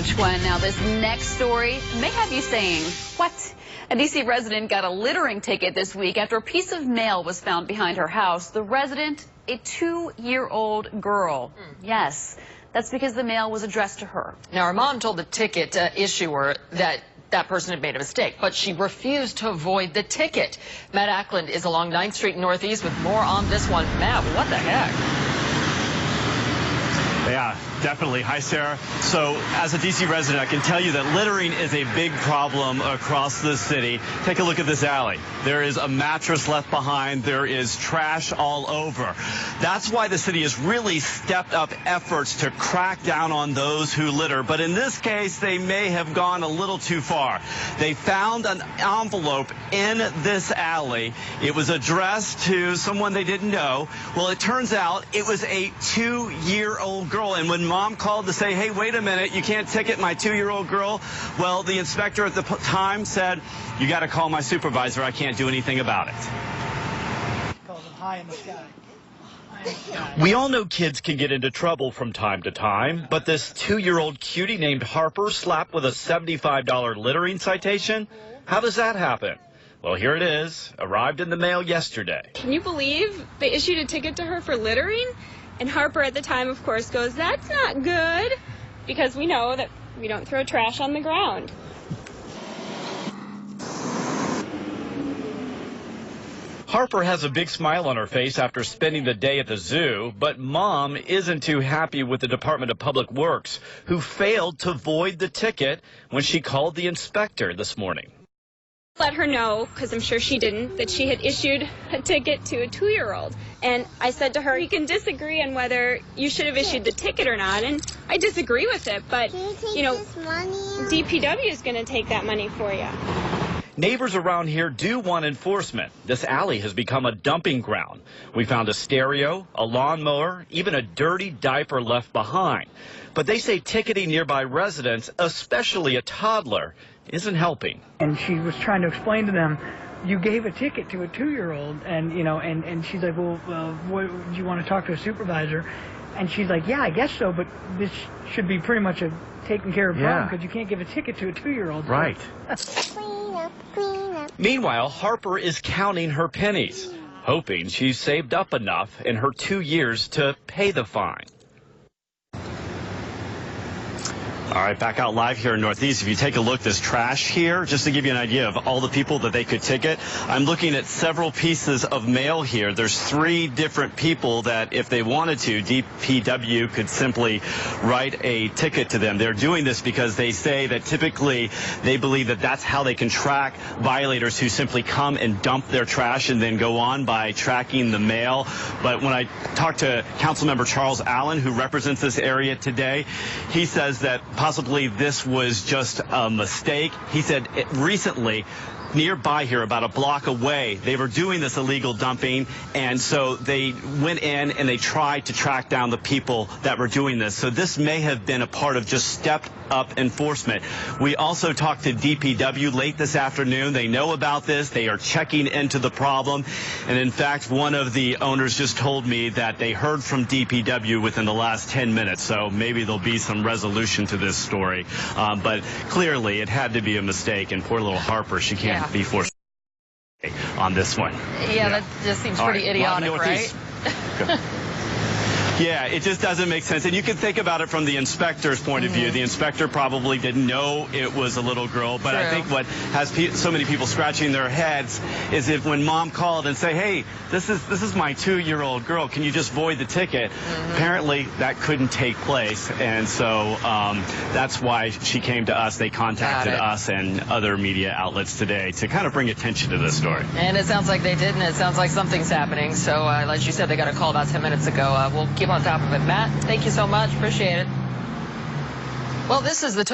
Gwen. Now this next story may have you saying, what? A D.C. resident got a littering ticket this week after a piece of mail was found behind her house. The resident, a 2-year-old girl. Yes, that's because the mail was addressed to her. Now her mom told the ticket issuer that person had made a mistake, but she refused to void the ticket. Matt Ackland is along 9th Street Northeast with more on this one. Matt, what the heck? Yeah, definitely. Hi, Sarah. So as a D.C. resident, I can tell you that littering is a big problem across the city. Take a look at this alley. There is a mattress left behind. There is trash all over. That's why the city has really stepped up efforts to crack down on those who litter. But in this case, they may have gone a little too far. They found an envelope in this alley. It was addressed to someone they didn't know. Well, it turns out it was a 2-year-old girl. And when mom called to say, hey, wait a minute, you can't ticket my 2-year-old girl, well, the inspector at the time said, you got to call my supervisor. I can't do anything about it. Calls them high in the sky. We all know kids can get into trouble from time to time, but this 2-year-old cutie named Harper slapped with a $75 littering citation? How does that happen? Well, here it is. Arrived in the mail yesterday. Can you believe they issued a ticket to her for littering? And Harper at the time, of course, goes, that's not good, because we know that we don't throw trash on the ground. Harper has a big smile on her face after spending the day at the zoo, but mom isn't too happy with the Department of Public Works, who failed to void the ticket when she called the inspector this morning. Let her know, because I'm sure she didn't, that she had issued a ticket to a 2-year-old. And I said to her, you can disagree on whether you should have issued the ticket or not, and I disagree with it, but, you know, DPW is going to take that money for you. Neighbors around here do want enforcement. This alley has become a dumping ground. We found a stereo, a lawnmower, even a dirty diaper left behind. But they say ticketing nearby residents, especially a toddler, isn't helping. And she was trying to explain to them, you gave a ticket to a 2-year-old, and you know, and she's like, well, what, do you want to talk to a supervisor? And she's like, yeah, I guess so, but this should be pretty much a taken care of problem, because you can't give a ticket to a 2-year-old. Right. Clean up, clean up. Meanwhile, Harper is counting her pennies, hoping she's saved up enough in her 2 years to pay the fine. All right, back out live here in Northeast. If you take a look, this trash here, just to give you an idea of all the people that they could ticket, I'm looking at several pieces of mail here. There's 3 different people that, if they wanted to, DPW could simply write a ticket to them. They're doing this because they say that typically they believe that that's how they can track violators who simply come and dump their trash and then go on by tracking the mail. But when I talked to Councilmember Charles Allen, who represents this area today, he says that possibly this was just a mistake. He said recently, nearby here, about a block away, they were doing this illegal dumping, and so they went in and they tried to track down the people that were doing this. So this may have been a part of just stepped up enforcement. We also talked to DPW late this afternoon. They know about this. They are checking into the problem. And in fact, one of the owners just told me that they heard from DPW within the last 10 minutes. So maybe there'll be some resolution to this story. But clearly it had to be a mistake, and poor little Harper, she can't be forced on this one. Yeah, that just seems pretty idiotic, right? Yeah, it just doesn't make sense. And you can think about it from the inspector's point of view. The inspector probably didn't know it was a little girl, but I think what has so many people scratching their heads is if when mom called and say, hey, this is my 2-year-old girl, can you just void the ticket? Apparently that couldn't take place, and so that's why she came to us. They contacted us and other media outlets today to kind of bring attention to this story. And it sounds like they did, and it sounds like something's happening. So like you said, they got a call about 10 minutes ago. We'll keep on top of it. Matt, thank you so much. Appreciate it. Well, this is the talk.